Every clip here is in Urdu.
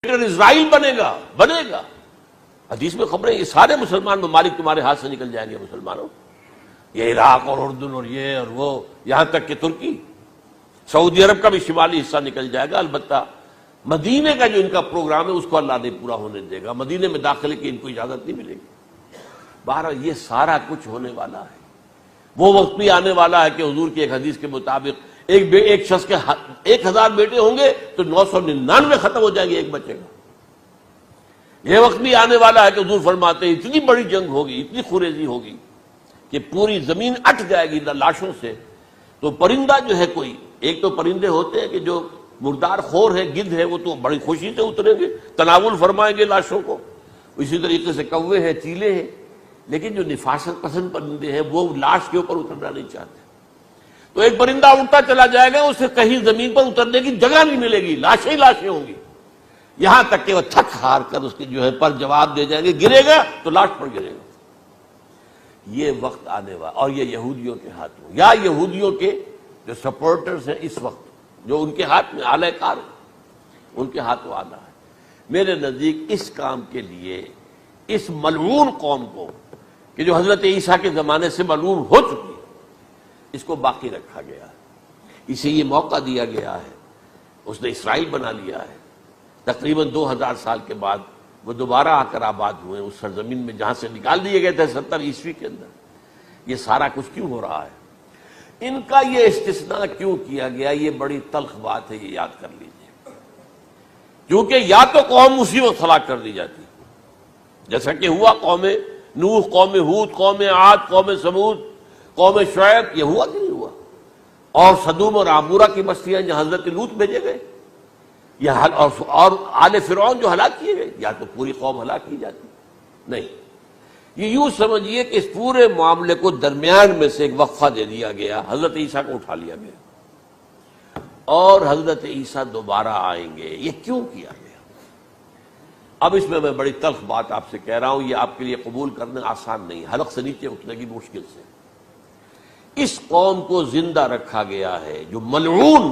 ڈکٹیٹر اسرائیل بنے گا. حدیث میں خبریں یہ سارے مسلمان ممالک تمہارے ہاتھ سے نکل جائیں گے مسلمانوں. یہ عراق اور اردن اور یہ اور وہ، یہاں تک کہ ترکی، سعودی عرب کا بھی شمالی حصہ نکل جائے گا. البتہ مدینے کا جو ان کا پروگرام ہے اس کو اللہ نہیں پورا ہونے دے گا. مدینے میں داخلے کی ان کو اجازت نہیں ملے گی. بہرحال یہ سارا کچھ ہونے والا ہے. وہ وقت بھی آنے والا ہے کہ حضور کی ایک حدیث کے مطابق ایک شخص کے 1000 بیٹے ہوں گے تو 999 ختم ہو جائیں گے ایک بچے کا. یہ وقت بھی آنے والا ہے کہ حضور فرماتے ہیں اتنی بڑی جنگ ہوگی، اتنی خوریزی ہوگی کہ پوری زمین اٹ جائے گی لاشوں سے. تو پرندہ جو ہے کوئی، ایک تو پرندے ہوتے ہیں کہ جو مردار خور ہے، گدھ ہے، وہ تو بڑی خوشی سے اتریں گے، تناول فرمائیں گے لاشوں کو. اسی طریقے سے کوے ہیں، چیلے ہیں. لیکن جو نفاست پسند پرندے ہیں وہ لاش کے اوپر اترنا نہیں چاہتے. تو ایک پرندہ اڑتا چلا جائے گا، اسے کہیں زمین پر اترنے کی جگہ نہیں ملے گی، لاشیں ہی لاشیں ہوں گی. یہاں تک کہ وہ تھک ہار کر اس کے جو ہے پر جواب دے جائیں گے، گرے گا تو لاش پر گرے گا. یہ وقت آنے والا، اور یہ یہودیوں کے ہاتھوں، یا یہودیوں کے جو سپورٹرز ہیں اس وقت، جو ان کے ہاتھ میں آلہ کار ہیں، ان کے ہاتھوں آنا ہے. میرے نزدیک اس کام کے لیے اس ملعون قوم کو کہ جو حضرت عیسیٰ کے زمانے سے ملعون ہو چکی ہے، اس کو باقی رکھا گیا ہے. اسے یہ موقع دیا گیا ہے. اس نے اسرائیل بنا لیا ہے. تقریباً 2000 سال کے بعد وہ دوبارہ آ کر آباد ہوئے اس سرزمین میں جہاں سے نکال دیے گئے تھے 70 عیسوی کے اندر. یہ سارا کچھ کیوں ہو رہا ہے؟ ان کا یہ استثناء کیوں کیا گیا؟ یہ بڑی تلخ بات ہے، یہ یاد کر لیجیے. کیونکہ یا تو قوم اسی وقت ہلاک کر دی جاتی جیسا کہ ہوا قوم نوح، قوم ہود، قوم عاد، قوم ثمود، قوم شعیب. یہ ہوا کہ نہیں ہوا؟ اور سدوم اور عمورہ کی بستیاں جہاں حضرت لوط بھیجے گئے، اور آل فرعون جو ہلاک کیے گئے. یا تو پوری قوم ہلاک کی جاتی؟ نہیں. یہ یوں سمجھیے کہ اس پورے معاملے کو درمیان میں سے ایک وقفہ دے دیا گیا، حضرت عیسیٰ کو اٹھا لیا گیا، اور حضرت عیسیٰ دوبارہ آئیں گے. یہ کیوں کیا گیا؟ اب اس میں بڑی تلخ بات آپ سے کہہ رہا ہوں، یہ آپ کے لیے قبول کرنا آسان نہیں، حلق سے نیچے اٹھنے کی مشکل سے. اس قوم کو زندہ رکھا گیا ہے جو ملعون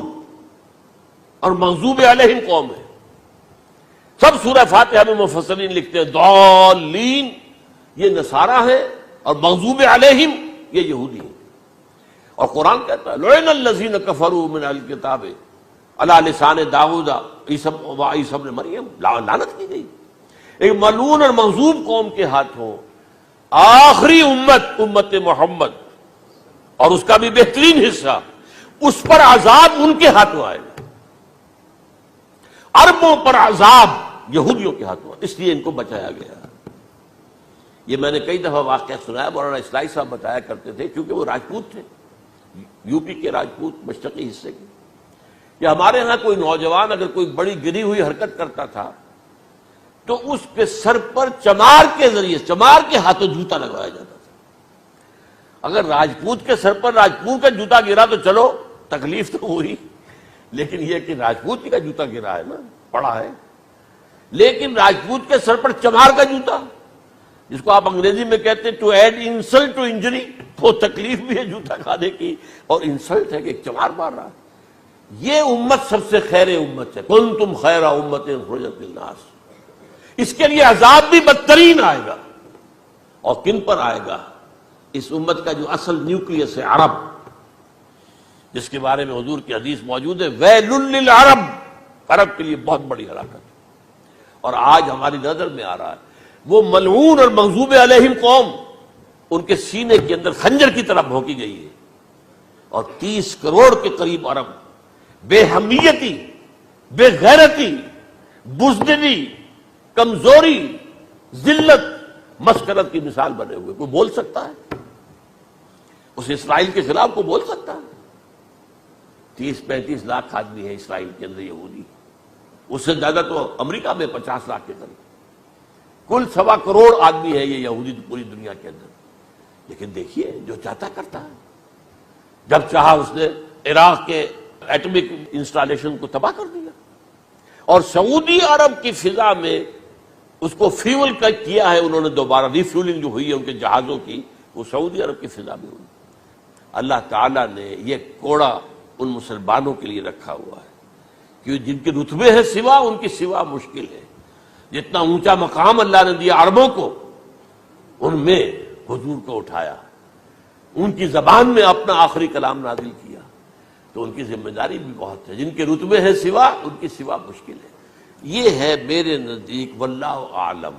اور مغضوب علیہم قوم ہے. سب سورہ فاتحہ میں مفسرین لکھتے ہیں ضالین یہ نصارہ ہیں، اور مغضوب علیہم یہ یہودی ہیں. اور قرآن کہتا ہے لعن الذین کفروا من اہل الکتاب علی لسان داؤد وعیسی ابن مریم. لعنت کی گئی ایک ملعون اور مغضوب قوم کے ہاتھوں. آخری امت محمد اور اس کا بھی بہترین حصہ، اس پر عذاب ان کے ہاتھوں آئے گا. عربوں پر عذاب یہودیوں کے ہاتھوں، اس لیے ان کو بچایا گیا. یہ میں نے کئی دفعہ واقعہ سنایا. مولانا اصلاحی صاحب بتایا کرتے تھے، کیونکہ وہ راجپوت تھے، یو پی کے راجپوت، مشرقی حصے کے. کہ ہمارے ہاں کوئی نوجوان اگر کوئی بڑی گری ہوئی حرکت کرتا تھا تو اس کے سر پر چمار کے ذریعے، چمار کے ہاتھوں جوتا لگوایا جاتا تھا. اگر راجپوت کے سر پر راجپوت کا جوتا گرا تو چلو تکلیف تو ہوئی، لیکن یہ کہ راجپوت کا جوتا گرا ہے نا، پڑا ہے. لیکن راجپوت کے سر پر چمار کا جوتا، جس کو آپ انگریزی میں کہتے ہیں to add insult to injury, تو تکلیف بھی ہے جوتا کھانے کی اور انسلٹ ہے کہ ایک چمار مار رہا. یہ امت سب سے خیر امت ہے. کنتم خیر امت اخرجت للناس. اس کے لیے عذاب بھی بدترین آئے گا. اور کن پر آئے گا؟ اس امت کا جو اصل نیوکلیس ہے عرب، جس کے بارے میں حضور کی حدیث موجود ہے ویل للعرب. عرب کے لیے بہت بڑی ہلاکت. اور آج ہماری نظر میں آ رہا ہے وہ ملعون اور مغضوب علیہم قوم، ان کے سینے کے اندر خنجر کی طرح بھونکی گئی ہے. اور 30 کروڑ کے قریب عرب بے حمیتی، بے غیرتی، بزدلی، کمزوری، ذلت، مسکرت کی مثال بنے ہوئے. کوئی بول سکتا ہے اس اسرائیل کے خلاف؟ کو بول سکتا ہے؟ 30-35 لاکھ آدمی ہے اسرائیل کے اندر یہودی، اس سے زیادہ تو امریکہ میں 50 لاکھ کے قریب. کل 1.25 کروڑ آدمی ہے یہ یہودی پوری دنیا کے اندر. لیکن دیکھیے جو چاہتا کرتا ہے. جب چاہا اس نے عراق کے ایٹمک انسٹالیشن کو تباہ کر دیا، اور سعودی عرب کی فضا میں اس کو فیول کا کیا ہے انہوں نے. دوبارہ ری فیولنگ جو ہوئی ہے ان کے جہازوں کی، وہ سعودی عرب کی فضا میں ہوئی. اللہ تعالیٰ نے یہ کوڑا ان مسلمانوں کے لیے رکھا ہوا ہے کہ جن کے رتبے ہیں سوا، ان کی سوا مشکل ہے. جتنا اونچا مقام اللہ نے دیا عربوں کو، ان میں حضور کو اٹھایا، ان کی زبان میں اپنا آخری کلام نازل کیا، تو ان کی ذمہ داری بھی بہت ہے. جن کے رتبے ہیں سوا، ان کی سوا مشکل ہے. یہ ہے میرے نزدیک واللہ اعلم